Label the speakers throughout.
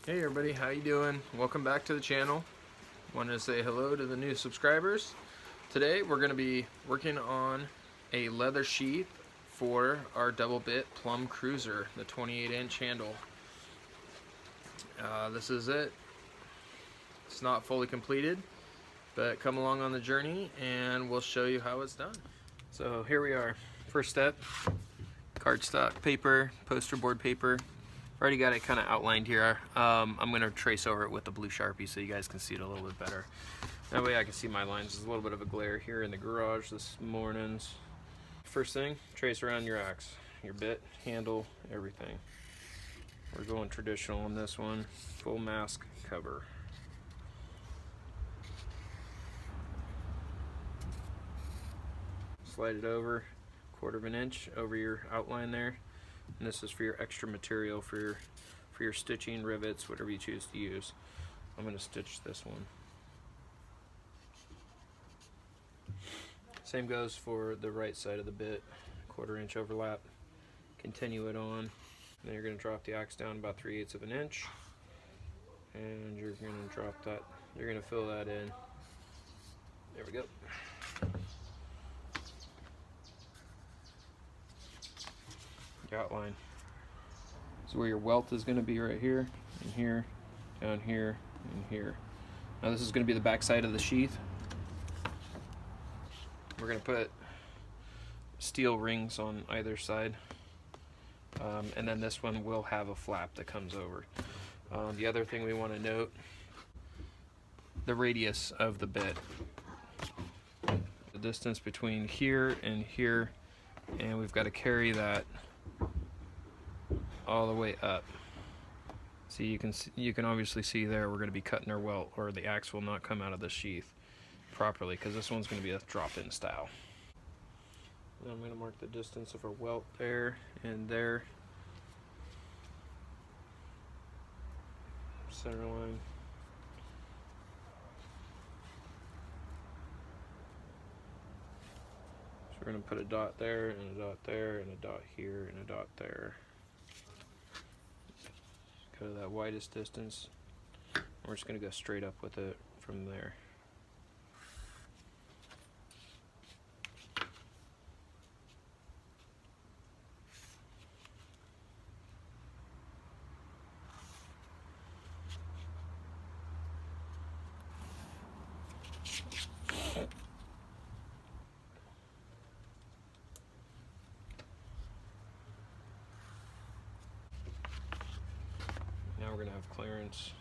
Speaker 1: Hey everybody, how you doing? Welcome back to the channel. Wanted to say hello to the new subscribers. Today we're going to be working on a leather sheath for our double bit Plum Cruiser, the 28-inch handle. This is it. It's not fully completed, but come along on the journey and we'll show you how it's done. So here we are. First step, cardstock paper, poster board paper. Already got it kind of outlined here. I'm going to trace over it with the blue Sharpie so you guys can see it a little bit better. That way I can see my lines. There's a little bit of a glare here in the garage this morning. First thing, trace around your axe, your bit, handle, everything. We're going traditional on this one, full mask cover. Slide it over 1/4 inch over your outline there. And this is for your extra material for your stitching, rivets, whatever you choose to use. I'm going to stitch this one. Same goes for the right side of the bit, 1/4 inch overlap. Continue it on. Then you're going to drop the axe down about 3/8 of an inch, and you're going to drop that. You're going to fill that in. There we go. Your outline. So where your welt is going to be right here, and here, down here, and here. Now this is going to be the back side of the sheath. We're going to put steel rings on either side, and then this one will have a flap that comes over. The other thing we want to note, the radius of the bit. The distance between here and here, and we've got to carry that all the way up. So you can obviously see there we're going to be cutting our welt, or the axe will not come out of the sheath properly because this one's going to be a drop-in style. Then I'm going to mark the distance of our welt there and there. Center line. So we're going to put a dot there and a dot there and a dot here and a dot there. Go to that widest distance. We're just going to go straight up with it from there. Now we're going to have clearance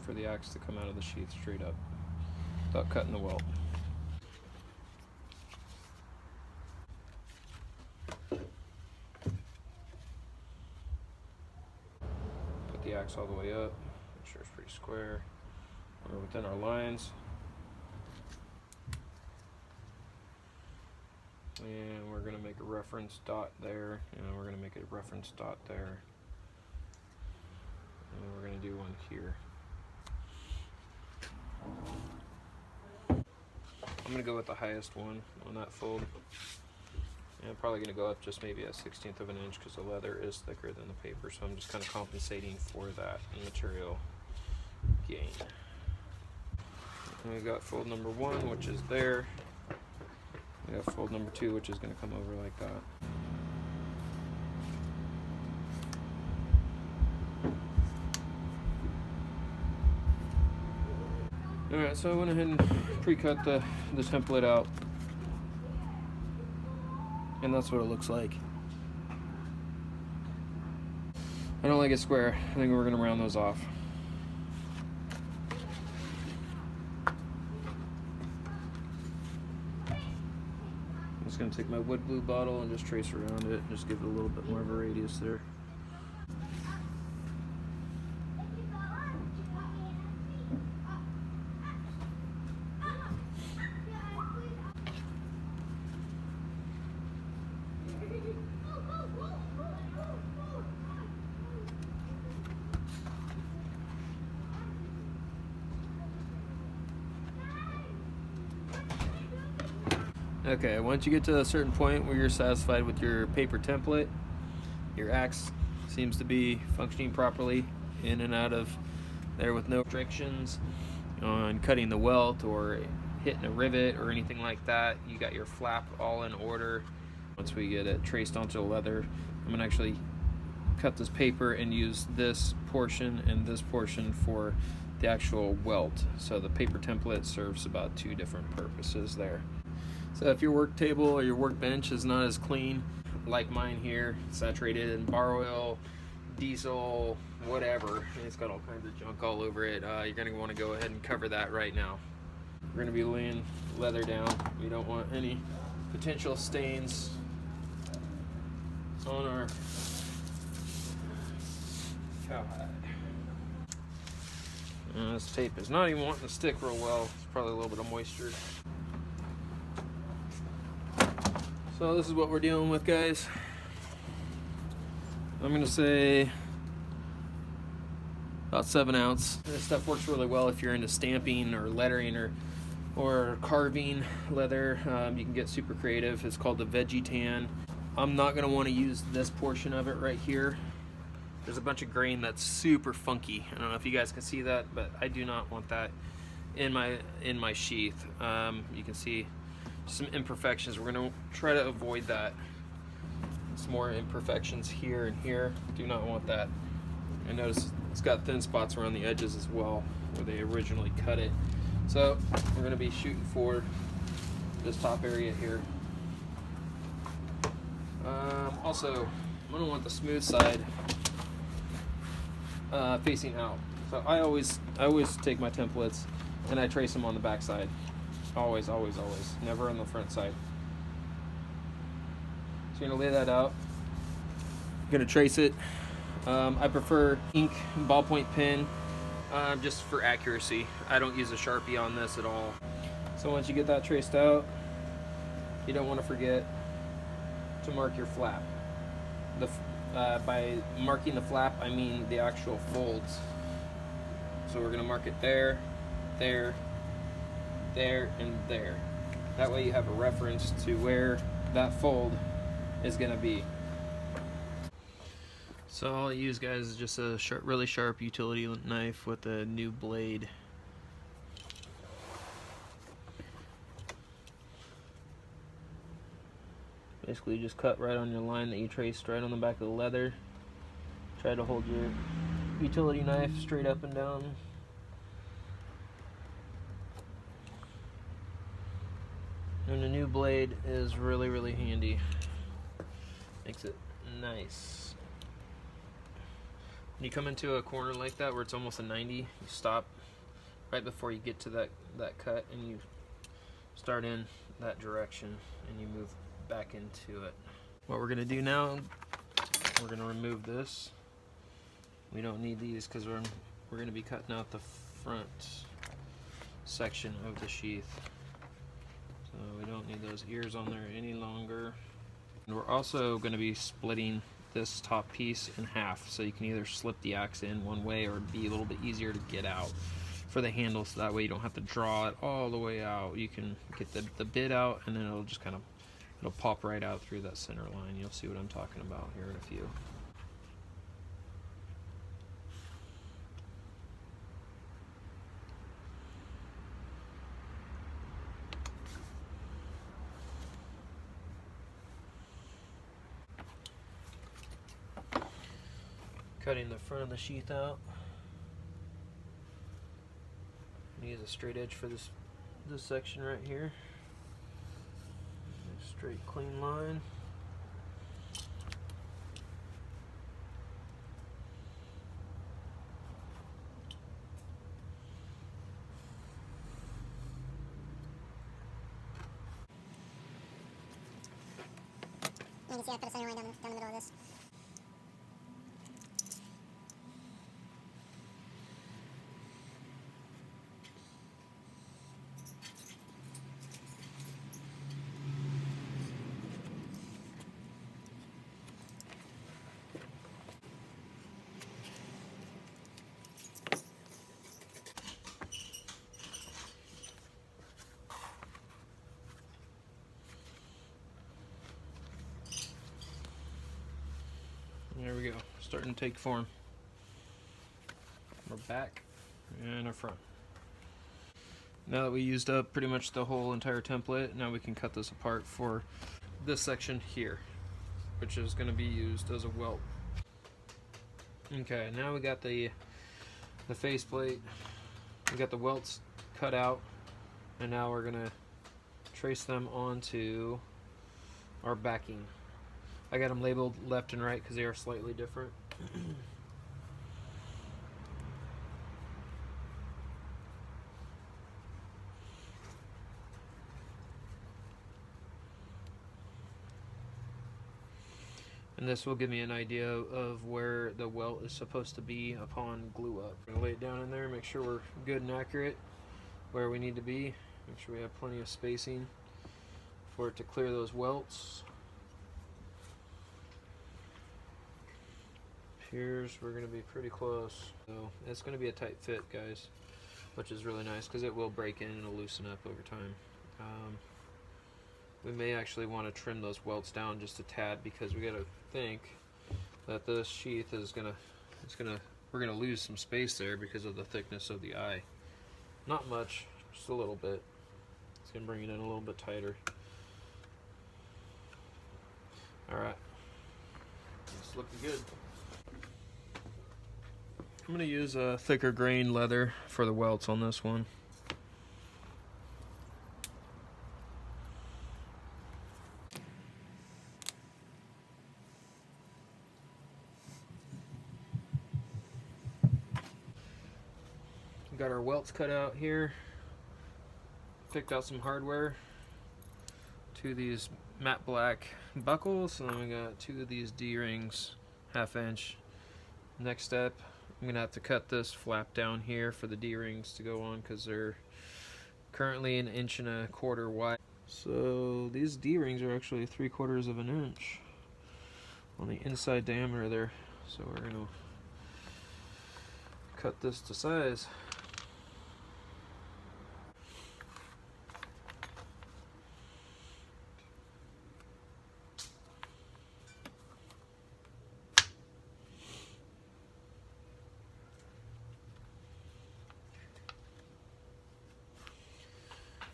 Speaker 1: for the axe to come out of the sheath straight up without cutting the welt. Put the axe all the way up, make sure it's pretty square. We're within our lines. And we're going to make a reference dot there, and we're going to make a reference dot there. And we're going to do one here. I'm going to go with the highest one on that fold. And I'm probably going to go up just maybe a 1/16 of an inch because the leather is thicker than the paper, so I'm just kind of compensating for that material gain. And we've got fold number 1, which is there. We got fold number 2, which is going to come over like that. Alright, so I went ahead and pre-cut the template out, and that's what it looks like. I don't like it square. I think we're going to round those off. I'm just going to take my wood glue bottle and just trace around it, just give it a little bit more of a radius there. Okay, once you get to a certain point where you're satisfied with your paper template, your axe seems to be functioning properly, in and out of there with no restrictions on cutting the welt or hitting a rivet or anything like that. You got your flap all in order. Once we get it traced onto the leather, I'm gonna actually cut this paper and use this portion and this portion for the actual welt. So the paper template serves about two different purposes there. So if your work table or your workbench is not as clean, like mine here, saturated in bar oil, diesel, whatever, it's got all kinds of junk all over it, you're going to want to go ahead and cover that right now. We're going to be laying leather down. We don't want any potential stains on our cowhide. This tape is not even wanting to stick real well. It's probably a little bit of moisture. So this is what we're dealing with, guys. I'm gonna say about 7 ounce. This stuff works really well if you're into stamping or lettering or carving leather. You can get super creative. It's called the veggie tan. I'm not gonna want to use this portion of it right here. There's a bunch of grain that's super funky. I don't know if you guys can see that, but I do not want that in my sheath. You can see some imperfections. We're gonna try to avoid that. Some more imperfections here and here. Do not want that. I notice it's got thin spots around the edges as well where they originally cut it. So we're gonna be shooting for this top area here. Also, I'm gonna want the smooth side facing out. So I always take my templates and I trace them on the back side. Always, always, always. Never on the front side. So you're gonna lay that out. You're gonna trace it. I prefer ink ballpoint pen just for accuracy. I don't use a Sharpie on this at all. So once you get that traced out, you don't want to forget to mark your flap. By marking the flap, I mean the actual folds. So we're gonna mark it there, there, there, and there. That way you have a reference to where that fold is gonna be. So all I use, guys, is just a really sharp utility knife with a new blade. Basically just cut right on your line that you traced right on the back of the leather. Try to hold your utility knife straight up and down. And the new blade is really, really handy. Makes it nice. When you come into a corner like that where it's almost a 90, you stop right before you get to that cut and you start in that direction and you move back into it. What we're gonna do now, we're gonna remove this. We don't need these because we're gonna be cutting out the front section of the sheath. So we don't need those ears on there any longer. And we're also gonna be splitting this top piece in half, so you can either slip the axe in one way or be a little bit easier to get out for the handle, so that way you don't have to draw it all the way out. You can get the bit out and then it'll just kind of pop right out through that center line. You'll see what I'm talking about here in a few. Cutting the front of the sheath out. Use a straight edge for this section right here. Straight, clean line.
Speaker 2: You can see I put a center line down the middle of this.
Speaker 1: There we go, starting to take form. our back, and our front. Now that we used up pretty much the whole entire template, now we can cut this apart for this section here, which is going to be used as a welt. Okay, now we got the faceplate, we got the welts cut out, and now we're going to trace them onto our backing. I got them labeled left and right because they are slightly different. And this will give me an idea of where the welt is supposed to be upon glue up. I'm going to lay it down in there, make sure we're good and accurate where we need to be. Make sure we have plenty of spacing for it to clear those welts. Here's we're going to be pretty close. So it's going to be a tight fit, guys, which is really nice because it will break in and it'll loosen up over time. We may actually want to trim those welts down just a tad because we got to think that this sheath is we're gonna lose some space there because of the thickness of the eye. Not much, just a little bit. It's gonna bring it in a little bit tighter. All right, it's looking good. I'm gonna use a thicker grain leather for the welts on this one. Got our welts cut out here. Picked out some hardware. 2 of these matte black buckles, and then we got 2 of these D-rings, 1/2 inch. Next step, I'm gonna have to cut this flap down here for the D-rings to go on because they're currently 1 1/4 inch wide. So these D-rings are actually 3/4 of an inch on the inside diameter there. So we're gonna cut this to size.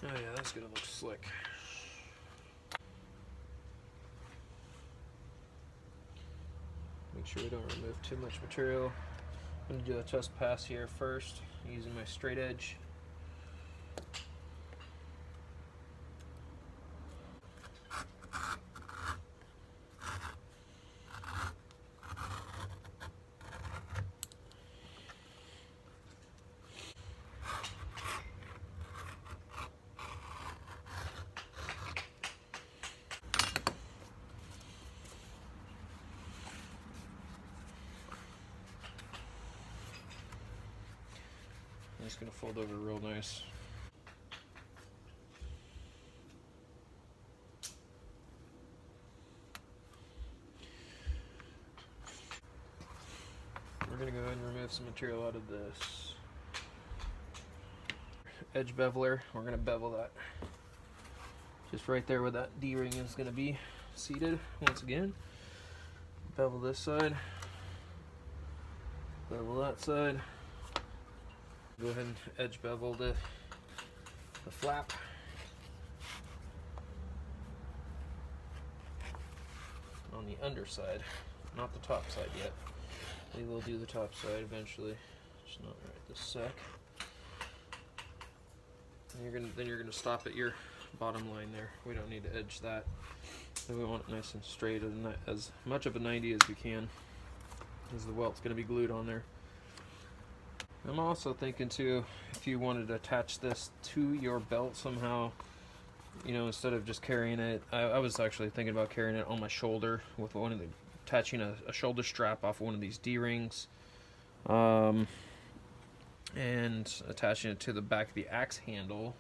Speaker 1: Oh yeah, that's gonna look slick. Make sure we don't remove too much material. I'm gonna do a test pass here first, using my straight edge. I'm just gonna fold over real nice. We're gonna go ahead and remove some material out of this edge beveler. We're gonna bevel that just right there where that D-ring is gonna be seated. Once again, bevel this side, bevel that side. Go ahead and edge bevel the flap. On the underside, not the top side yet. We will do the top side eventually. Just not right this sec. And then you're gonna stop at your bottom line there. We don't need to edge that. So we want it nice and straight and as much of a 90 as we can, as the welt's gonna be glued on there. I'm also thinking too, if you wanted to attach this to your belt somehow, you know, instead of just carrying it, I was actually thinking about carrying it on my shoulder with attaching a shoulder strap off one of these D-rings, and attaching it to the back of the axe handle,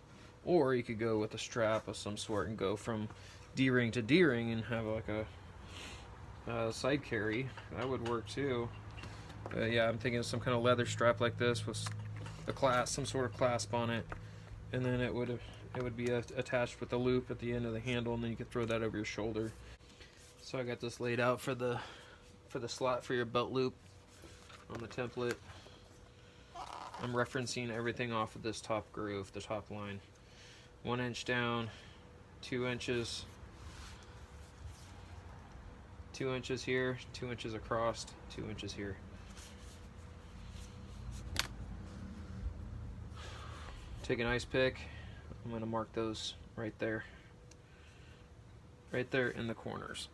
Speaker 1: or you could go with a strap of some sort and go from D-ring to D-ring and have like a side carry. That would work too. Yeah, I'm thinking of some kind of leather strap like this with some sort of clasp on it, and then it would be attached with a loop at the end of the handle, and then you could throw that over your shoulder. So I got this laid out for the slot for your belt loop on the template. I'm referencing everything off of this top groove, the top line. 1 inch down, 2 inches, 2 inches here, 2 inches across, 2 inches here. Take an ice pick. I'm going to mark those right there in the corners.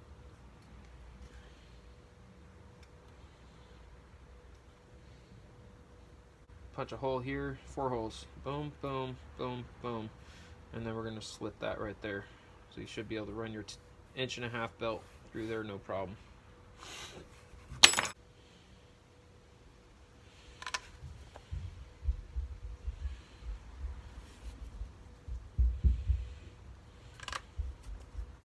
Speaker 1: Punch a hole here, 4 holes. Boom, boom, boom, boom. And then we're going to slit that right there. So you should be able to run your 1.5 inch belt through there, no problem.